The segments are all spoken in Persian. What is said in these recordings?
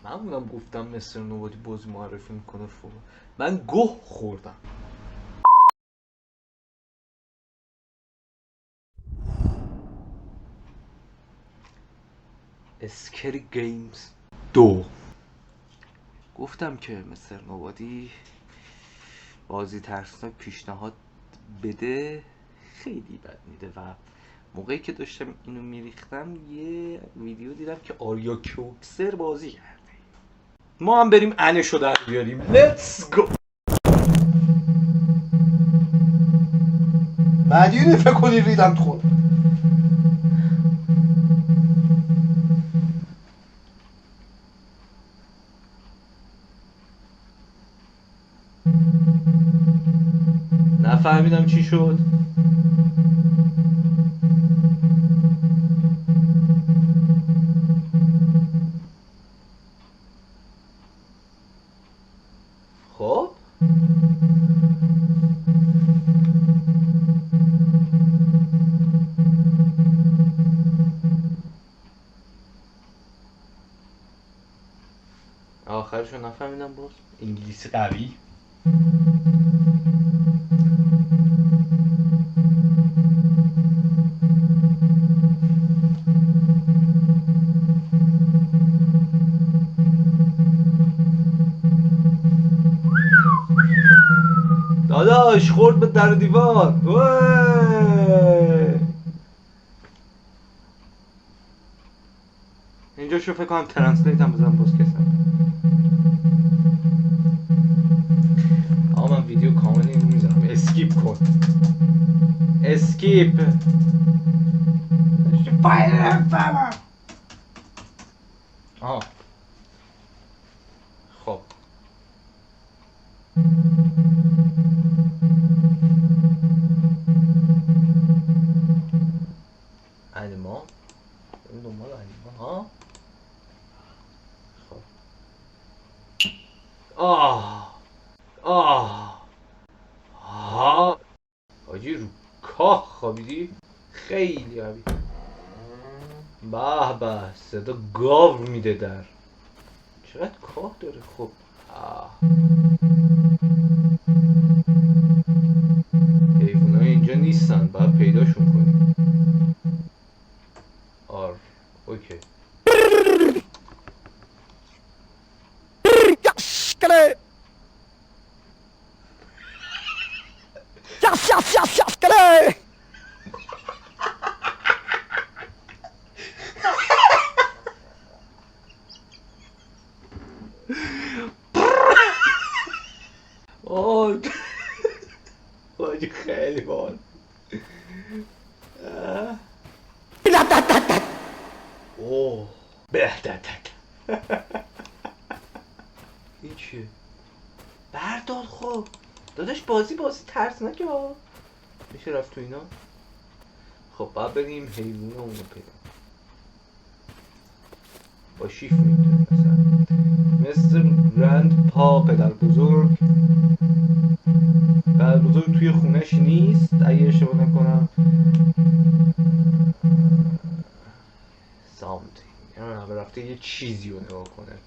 همونم گفتم مستر نوبادی بازی معرفی میکنه فوق. من گوه خوردم. اسکری گیمز 2. گفتم که مستر نوبادی بازی ترسناک پیشنهاد بده خیلی بد میده و موقعی که داشتم اینو میریختم یه ویدیو دیدم که آریا کوکسر بازی کرده. ما هم بریم انشو در بیاریم. لیتس گو. مدیونه فکر کنی ریدم تو خود. نفهمیدم چی شد. خب آخرشو نفهمیدم باز. انگلیسی قوی. داداش خورد به در دیوار. اینجا شو فکر کنم ترنسلیت هم بزنم باز کسم. آقا من ویدیو کامل اینو میذارم. اسکیپ کن. اسکیپ. آها خب انیما این دنبال انیما ها. خب آجی رو کاه خوابیدی؟ خیلی خوابیدی. به به صدا گاو میده در. چقدر کاه داره. خب حیوانای اینجا نیستن باید پیداشون کنیم. اوکی. واجی خیلی بال. اوه بهدتک. این چیه؟ بردار. خب داداش بازی ترسناکه ها. میشه رفت تو اینا. خب باید بریم حیوونه اونو پیدا با شیف میتونه مثل گرند پا پدر بزرگ. پدر بزرگ توی خونش نیست اگه اشتباه نکنم. something همه رفته یه چیزی رو نگاه کنه.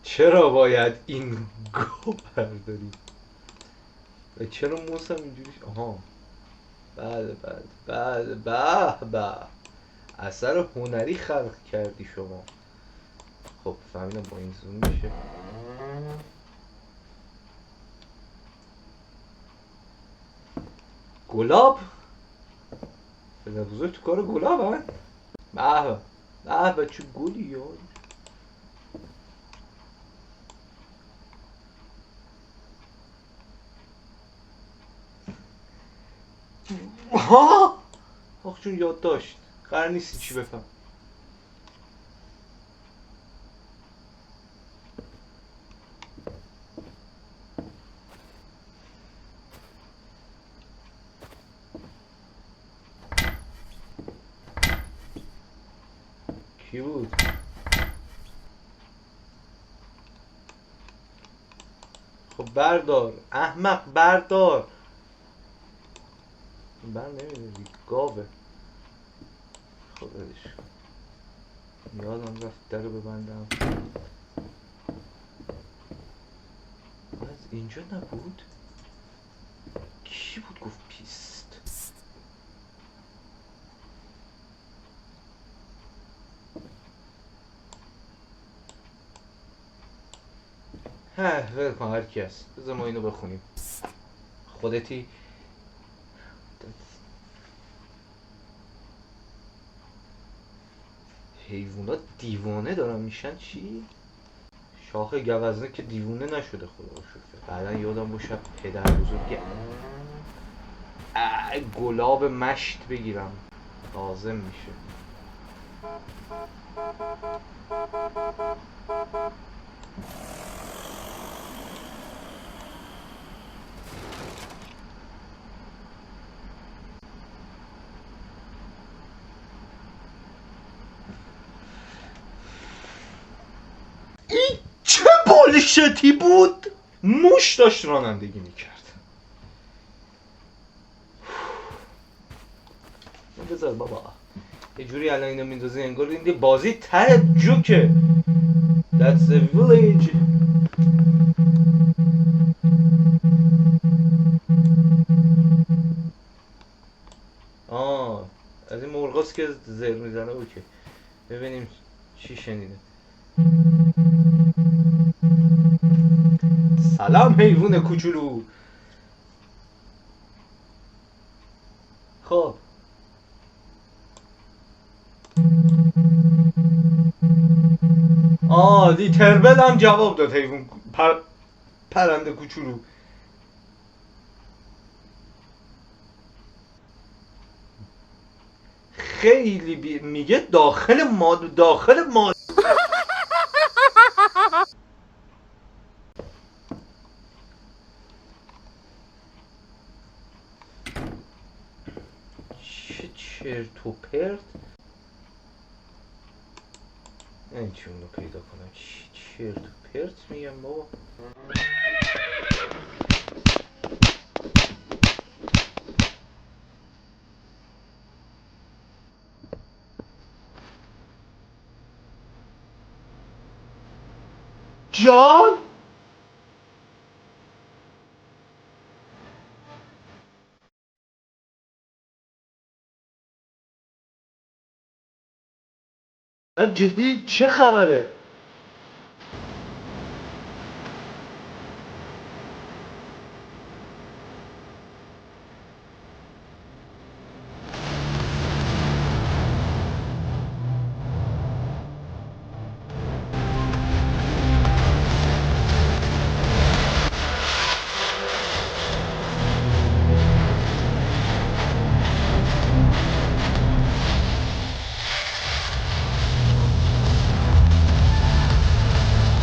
چرا باید این گو برداری؟ و چرا موسم اینجوریش؟ آها بله به اثر هنری خلق کردی شما. خب فهمیدم با این زوم میشه. گلاب؟ پدر بزرگ تو کار گلاب هست؟ به چه گلی یاد. آخ چون یاد داشت قرار نیستی چی بفهم. کی بود؟ خب بردار احمق بردار. بر نمیدونی گاوه. خودش یادم رفت در رو ببندم. از اینجا نبود؟ کی بود گفت پیست؟ ول کن هر کی هست. بذار ما اینو بخونیم. خودتی حیوانات دیوانه دارن میشن چی؟ شاخ گوزنه که دیوونه نشده خدا رو شکر. بعدا یادم بود شب پدر بزرگ گلاب مشت بگیرم لازم میشه. این چه بالشتی بود؟ موش داشت رانندگی میکرد. بذار بابا یه جوری الان اینو میندازه انگار این بازی ته جوکه. That's a village. از این مرغاست که زر میزنه. اوکی ببینیم چی شنیده. سلام حیوان کوچولو. خب دی تربل هم جواب داد. حیوان پرنده کوچولو. خیلی میگه داخل ماد چه چرت و پرت. این چی اونو پیدا کنم. چه چرت و پرت میگم بابا. جان جدی چه خبره؟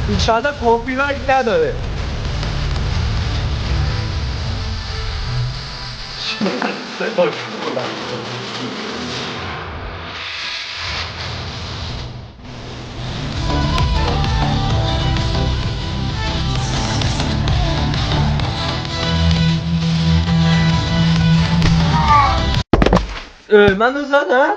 ایشالا کپی رایت نداره. منو زدن؟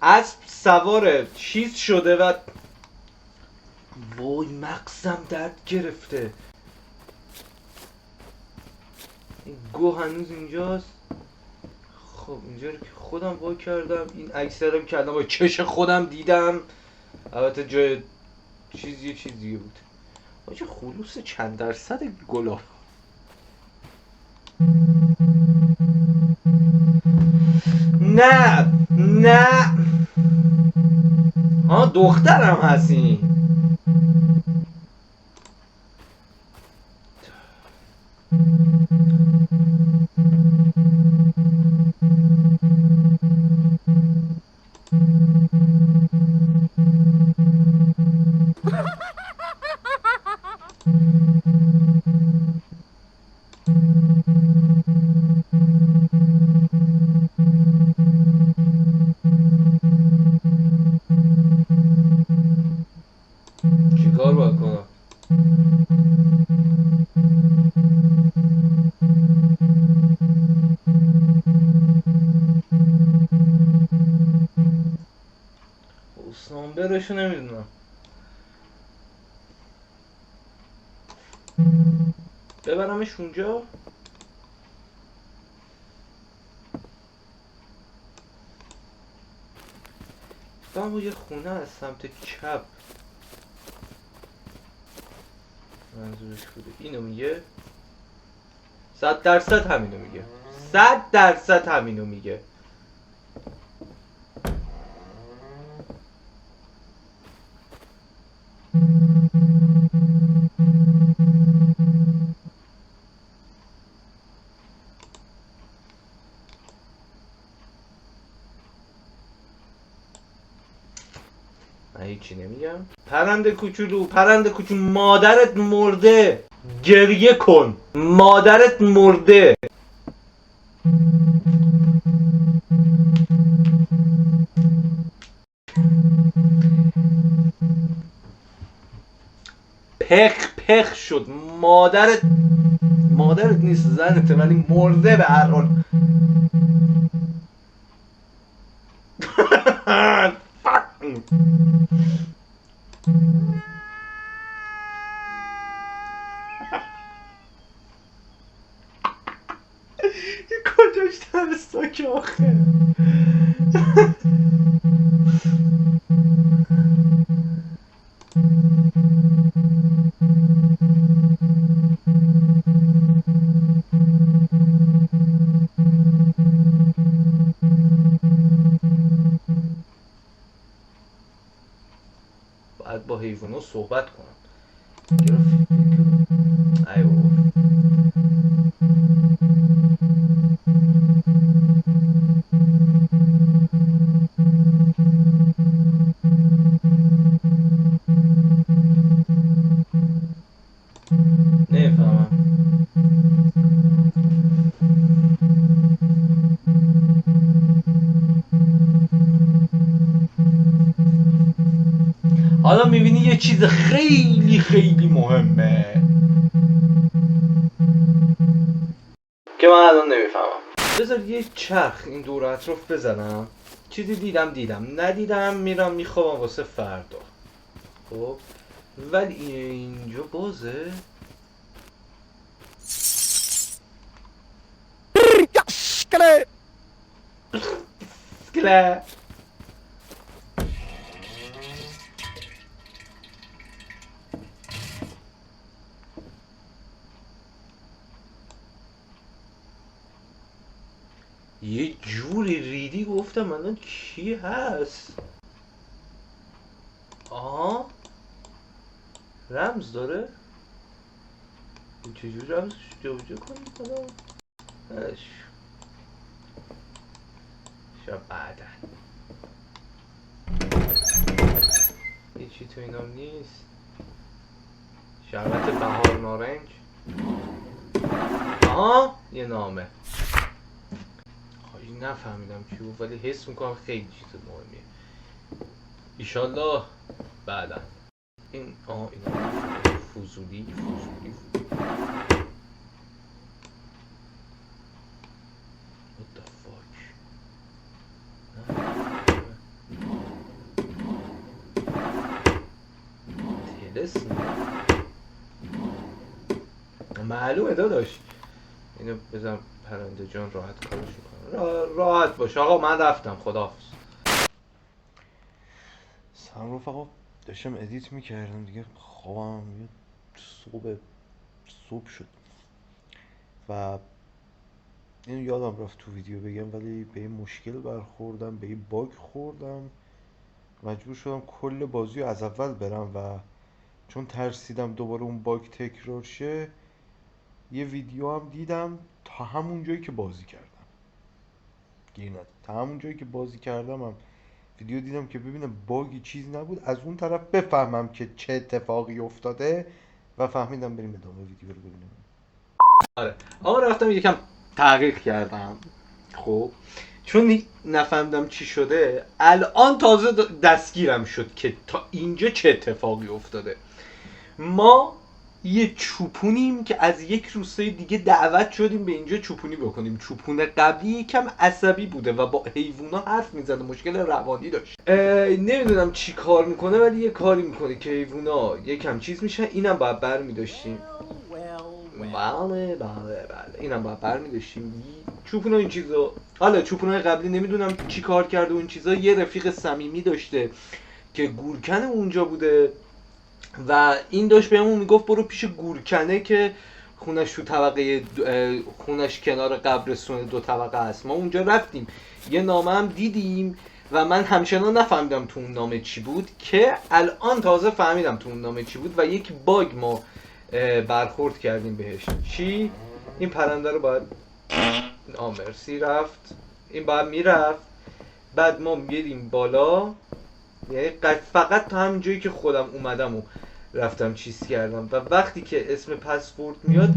اسب سوار چیز شده و وای مغزم درد گرفته. این گو هنوز اینجاست. خب اینجا رو که خودم وا کردم. این عکس رو کردم با چش خودم دیدم. البته جای یه چیز دیگه بود. آجه خلوص چند درصد گلاب. نه دخترم هستی. چیکار باید کنم؟ نامبرشو نمیدونم. ببرمش اونجا؟ با یه خونه از سمت چپ منظورش بوده. اینو میگه 100% همینو میگه. 100% همینو میگه. من هیچی نمیگم. پرنده کوچولو، پرنده کوچولو، مادرت مرده. گریه کن، مادرت مرده. پخ شد. مادرت نیست، زنته، ولی مرده به هر حال. کجاش ترسناک آخه. باید با حیوانات صحبت کنم. ای بابا. نمیفهمم. حالا میبینی یه چیز خیلی خیلی مهمه که من الان نمیفهمم. بذار یه چرخ این دور اطراف بزنم. چیزی دیدم ندیدم، میرم میخوابم واسه فردا. خب ولی اینجا بازه. اسکله یه جوری ریدی گفتم الان کی هست. آها رمز داره. چجوری رمزش جابجا کنیم حالا؟ شب بعدا هیچی تو اینام نیست. شربت بهار نارنج. آها یه نامه. نفهمیدم چی بود ولی حس میکنم خیلی چیز مهمیه. ایشالله بعدا. این فضولی. What the fuck. تلسم معلومه داداش. اینو بزن پرنده جان راحت کارش میکنه. راحت باش آقا، من رفتم، خداحافظ. سلام رفقا، داشتم ادیت میکردم دیگه، خوابم میاد. صبح شد و اینو یادم رفت تو ویدیو بگم، ولی به این مشکل برخوردم، به این باگ خوردم، مجبور شدم کل بازی رو از اول برم و چون ترسیدم دوباره اون باگ تکرار شه، یه ویدیو هم دیدم تا همون جایی که بازی کردم. گیر نداد، تا همون جایی که بازی کردم هم ویدیو دیدم که ببینم باگی چیز نبود، از اون طرف بفهمم که چه اتفاقی افتاده و فهمیدم بریم ادامه ویدیو رو ببینیم. آره آقا رفتم یکم تحقیق کردم. خب چون نفهمیدم چی شده الان تازه دستگیرم شد که تا اینجا چه اتفاقی افتاده. ما یه چوپونیم که از یک روستای دیگه دعوت شدیم به اینجا چوپونی بکنیم. چوپون قبلی یکم عصبی بوده و با حیوونا حرف میزنه، مشکل روانی داشت. نمیدونم چی کار میکنه ولی یه کاری میکنه که حیوونا یکم چیز میشن. اینم باید بر میداشتیم. بله اینم باید بر میداشتیم. چوپونا این چیزا، حالا چوپونای قبلی نمیدونم چی کار کرده اون چیزا. یه رفیق صمیمی داشته که گورکن اونجا بوده و این داشت بهمون میگفت برو پیش گورکنه که خونش تو طبقه خونش کنار قبرستون 2 طبقه است. ما اونجا رفتیم یه نامه هم دیدیم و من همچنان نفهمیدم تو اون نامه چی بود که الان تازه فهمیدم تو اون نامه چی بود و یک باگ ما برخورد کردیم بهش. چی؟ این پرنده رو باید مرسی رفت، این باید میرفت، بعد ما میریم بالا، یعنی فقط تا همین جایی که خودم اومدم و رفتم چیز کردم و وقتی که اسم پسورد میاد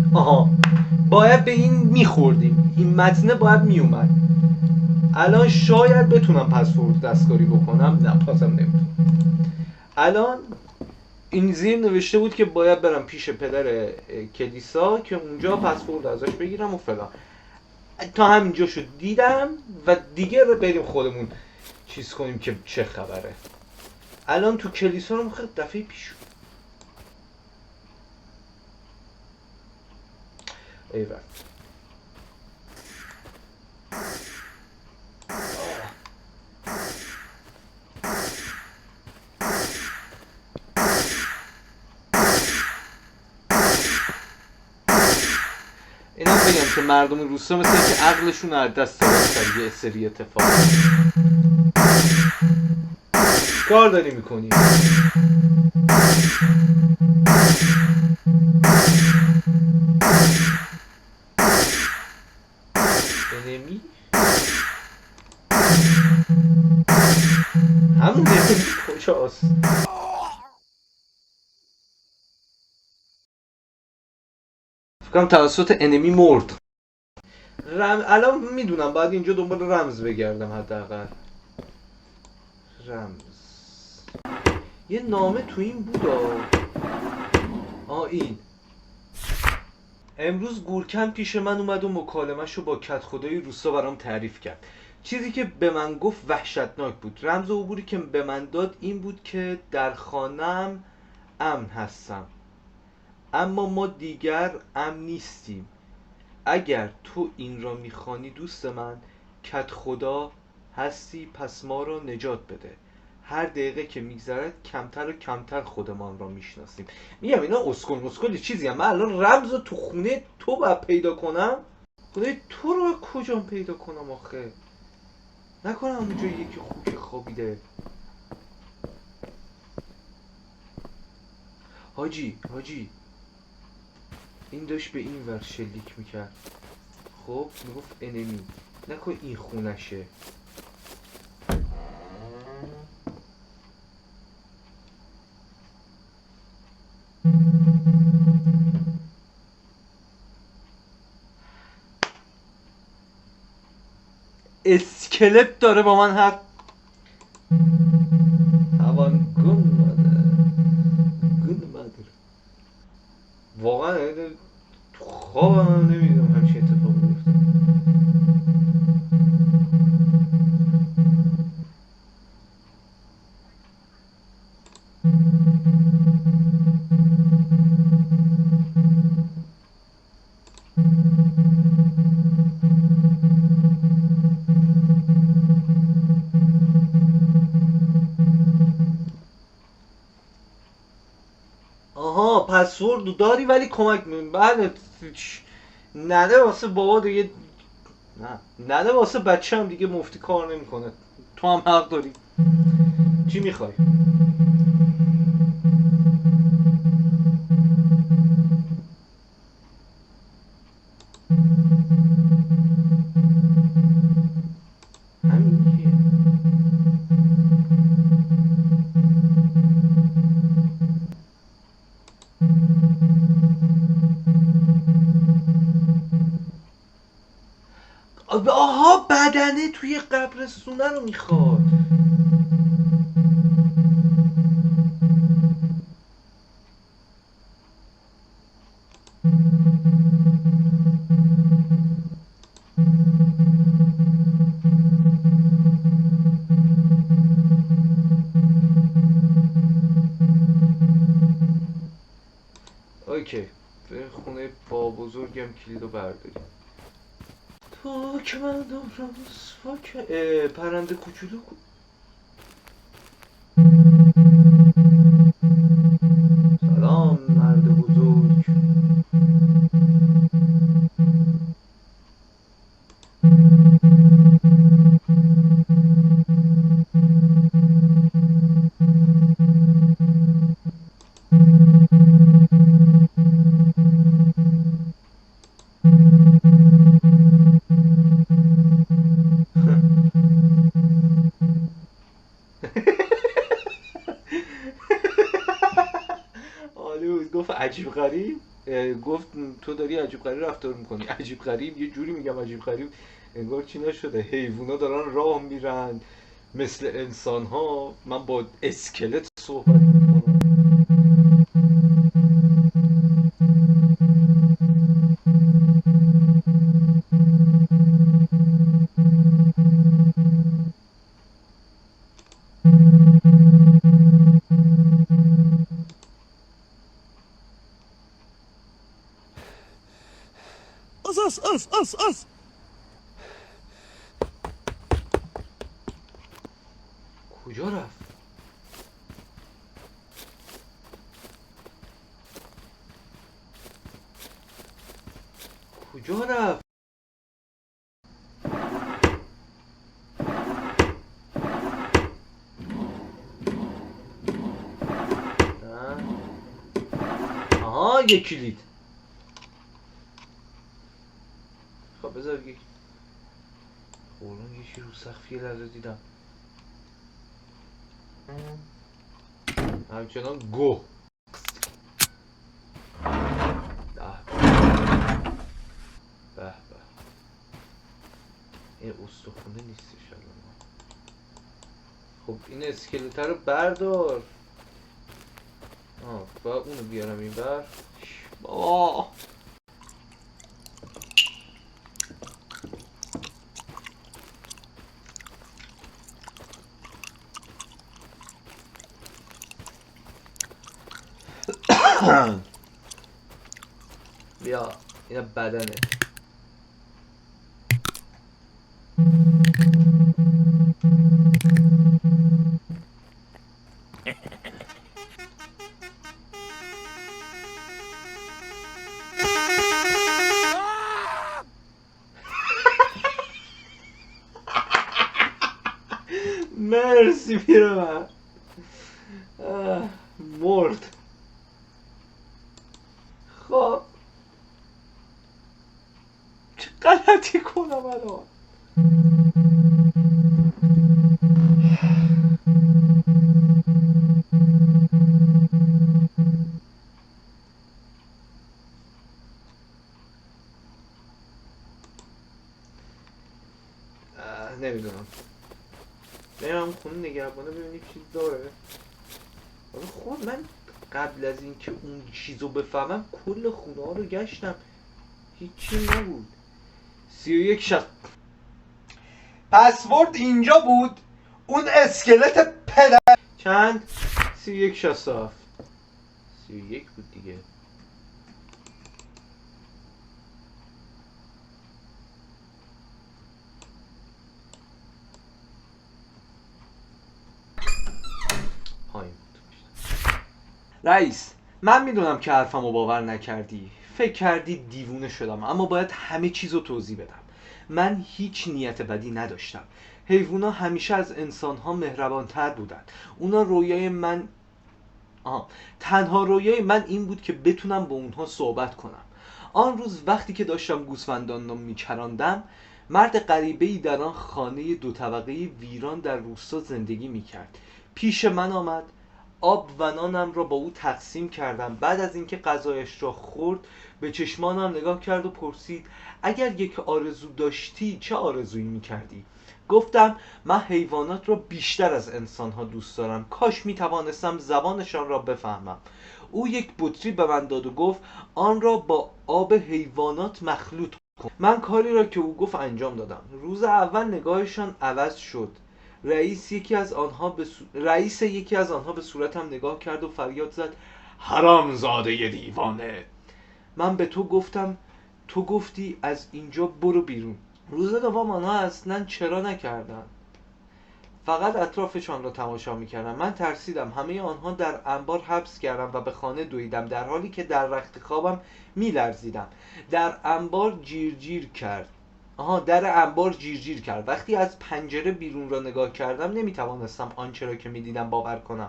باید به این میخوردیم، این متنه باید میومد. الان شاید بتونم پسورد دستکاری بکنم، نه پاسم نمیتونم. الان این زیر نوشته بود که باید برم پیش پدر کلیسا که اونجا پسورد ازش بگیرم و فلان. تا همینجا شد دیدم و دیگه رو بریم خودمون چیز کنیم که چه خبره. الان تو کلیسا رو میخواد دفعه پیش ایوه اینا بگم که مردم روستا مثل که عقلشون از دست دادن یه سری اتفاق. کار داری میکنی؟ انمی؟ همون انمی کجاست؟ فکرم توسط انمی مرد. الان میدونم باید اینجا دنبال رمز بگردم حداقل. رمز یه نامه تو این بودا. این امروز گورکن پیش من اومد و مکالمه‌شو با کت خدای روستا برام تعریف کرد. چیزی که به من گفت وحشتناک بود. رمز عبوری که به من داد این بود که در خانه‌ام امن هستم، اما ما دیگر امن نیستیم. اگر تو این را میخوانی دوست من، کت خدا هستی، پس ما را نجات بده. هر دقیقه که میگذرد کمتر و کمتر خودمان را میشناسیم. میگم اینا اسکل چیزی هم. من الان رمز رو تو خونه تو باید پیدا کنم. خدای تو رو کجا پیدا کنم آخه؟ نکنم اونجا یکی خوک خوابیده. حاجی این داشت به این ور شلیک میکرد. خب میگفت انمی، نکن این خونشه. اسکلت داره با من حرف. هوان گون مادر واقعا تو خوابم نمیدونم همچین اتفاقی بیفته. پسورد داری ولی کمک بعد نده واسه بابا دیگه، نده واسه بچه هم دیگه مفتی کار نمیکنه. تو هم حق داری. چی میخوای؟ همین چیه؟ آها بدنه توی قبرستونه رو میخواد. اوکی به خونه با بزرگم کلیدو برداریم. تو که من دارم پرنده کوچولو سلام مرد بزرگ. آلوز گفت عجیب غریب، گفت تو داری عجیب غریب رفتار میکنی. عجیب غریب یه جوری میگم عجیب غریب انگار چی نشده، حیوونا دارن راه میرن مثل انسان ها، من با اسکلت صحبت میکنم. اس کجا رفت؟ کجا رفت؟ آها یه کلید. خب بذار یک قولون یکی رو سقف یه لحظه دیدم همچنان گو. به به این استخونه نیستش الان. خب این اسکلت رو بردار. باید اونو بیارم این بر. بابا بیا اینا بدنه. مرسی پیرمرد. مرد. خب چه غلطی کنم الان؟ نمیدونم. بریم خونه نگهبانه ببینیم چیز داره. خب من قبل از اینکه اون چیزو بفهمم کل خونه ها رو گشتم هیچی نبود. 31 پسورد اینجا بود. اون اسکلت پدر چند؟ 31 31 بود دیگه. رئیس من میدونم که حرفمو باور نکردی، فکر کردی دیوونه شدم، اما باید همه چیزو توضیح بدم. من هیچ نیت بدی نداشتم. حیوونا همیشه از انسانها مهربانتر بودن. اونا رویای من تنها رویای من این بود که بتونم با اونها صحبت کنم. آن روز وقتی که داشتم گوسفندان رو میچراندم، مرد غریبه‌ای در آن خانه 2 طبقه ویران در روستا زندگی میکرد. پیش من آمد، آب و نانم را با او تقسیم کردم. بعد از اینکه غذایش را خورد به چشمانم نگاه کرد و پرسید اگر یک آرزو داشتی چه آرزویی میکردی؟ گفتم من حیوانات را بیشتر از انسانها دوست دارم، کاش میتوانستم زبانشان را بفهمم. او یک بطری به من داد و گفت آن را با آب حیوانات مخلوط کن. من کاری را که او گفت انجام دادم. روز اول نگاهشان عوض شد. رئیس یکی از آنها به صورتم نگاه کرد و فریاد زد حرامزاده دیوانه. من به تو گفتم تو گفتی از اینجا برو بیرون. روز دوم آنها اصلا چرا نکردن، فقط اطرافشان را تماشا میکردم. من ترسیدم. همه آنها در انبار حبس کردم و به خانه دویدم در حالی که در رخت خوابم میلرزیدم. در انبار جیر کرد. وقتی از پنجره بیرون را نگاه کردم نمیتوانستم آنچه را که میدیدم باور کنم.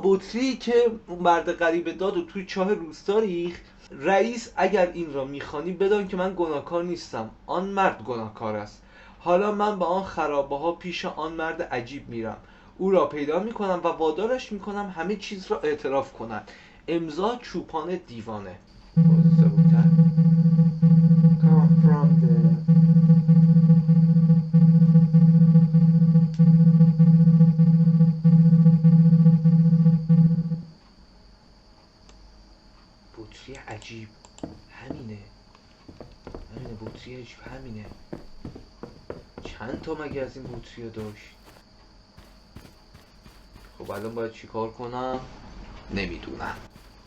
بطری که مرد غریبه داد و توی چاه روستا ریخت. رئیس اگر این را میخوانی بدان که من گناهکار نیستم، آن مرد گناهکار است. حالا من به آن خرابه ها پیش آن مرد عجیب میرم، او را پیدا میکنم و وادارش میکنم همه چیز را اعتراف کند. امضا چوپان دیوانه. بطری عجیب همینه. بطری عجیب همینه. چند تا مگه از این بطری داشت؟ خب الان باید چی کار کنم؟ نمیدونم.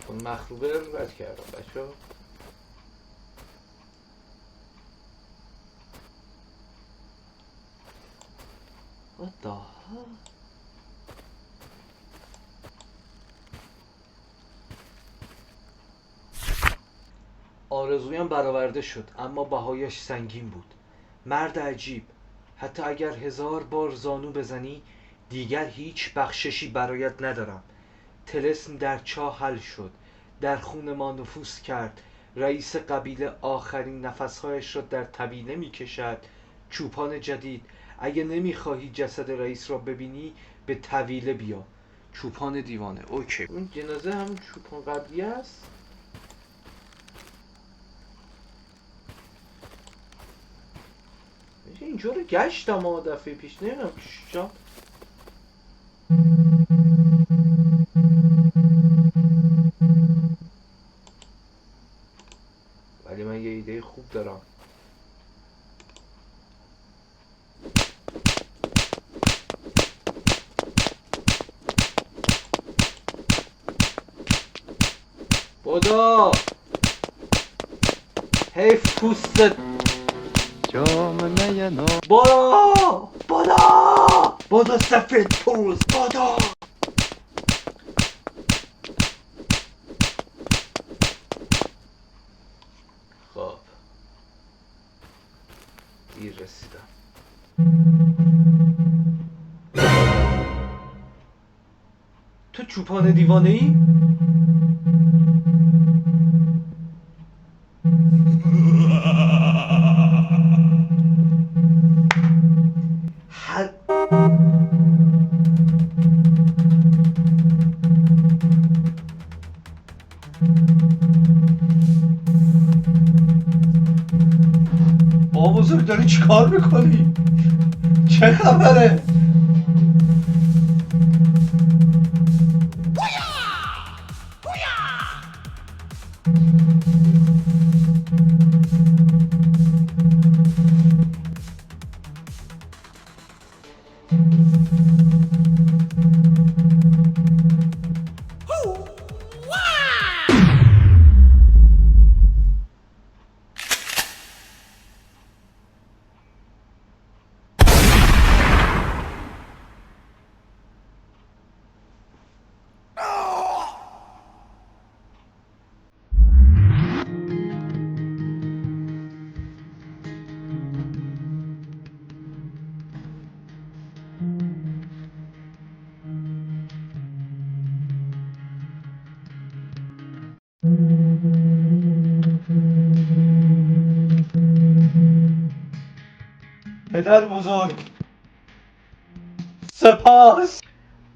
اون مخروبه رو رد کردم بچه ها. What the hell؟ آرزویم برآورده شد اما بهایش سنگین بود. مرد عجیب، حتی اگر 1000 بار زانو بزنی دیگر هیچ بخششی برایت ندارم. طلسم در چاه حل شد، در خون ما نفوذ کرد. رئیس قبیله آخرین نفسهایش را در طویله می کشد. چوپان جدید، اگه نمیخواهی جسد رئیس را ببینی به طویله بیا. چوپان دیوانه. اوکی، این جنازه هم چوپان قبلی است. اینجا رو گشتم دفعه پیش، نمیدونم چجا. ولی من یه ایده خوب دارم. بدا حیف پوستت. بدا سفید پوست. بدا خب دیر رسیدم. تو چوپان دیوانه ای؟ بزرگ داری چی کار میکنی؟ چه خبره؟ پدر بزرگ سپاس.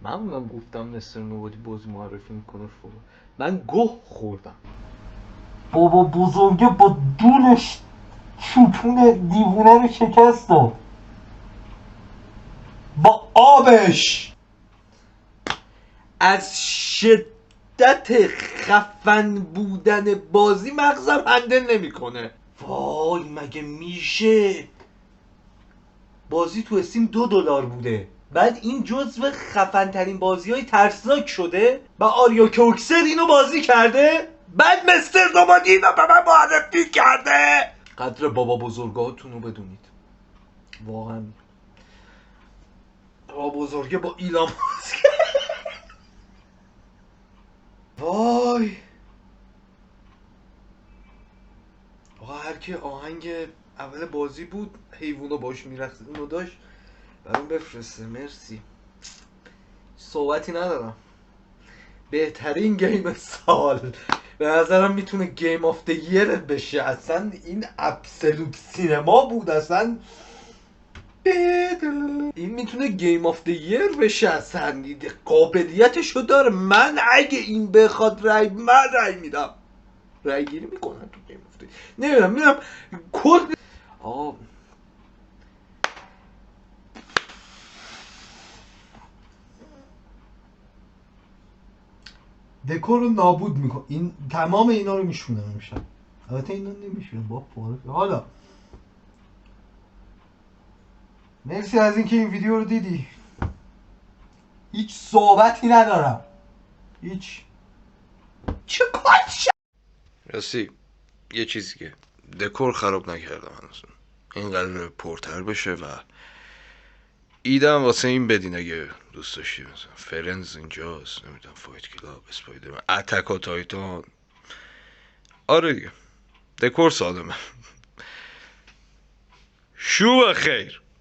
من گفتم مستر نوبادی بازی معرفی میکنه فوق. من گوه خوردم. بابا بزرگه با دولش چوپون دیوونه رو شکست داد با آبش. از شدت خفن بودن بازی مغزم هندل نمیکنه. وای مگه میشه؟ بازی تو استیم $2 بوده، بعد این جزو خفن ترین بازی های ترسناک شده و آریا کوکسر اینو بازی کرده، بعد مستر نوبادی اینو به من معرفی کرده. قدر بابا بزرگاتون رو بدونید. واقعا بابا بزرگه با ایلام بازی وای آقا هر کی آهنگ اول بازی بود حیوونا باش میرخص اینو داشت برام بفرسته. مرسی. صحبتی ندارم. بهترین گیم سال به نظرم میتونه گیم آف دی یر بشه. اصلا این ابسولوت سینما بود. اصلا این میتونه گیم آف دی یر بشه. اصلا قابلیتشو داره. من اگه این بخواد من رای میدم. رای گیری میکنن تو گیم آف دی. نمیدونم میرم کل آقا دکور رو نابود میکن. این تمام اینا رو میشونه میشن. البته اینا نمیشونه با پاره. حالا مرسی از اینکه این ویدیو رو دیدی. هیچ صحبتی ندارم. هیچ. چه کارش؟ راستی یه چیزی که دکور خراب نکردم هنوز، این قراره پرتر بشه و ایدم واسه این بدین اگه دوست داشتی. مثلا فرنز اینجاست، نمیدونم فایت کلاب، اسپایدرمن، اتک و تایتان. آره دیگه دکور سالمه. شو خیر.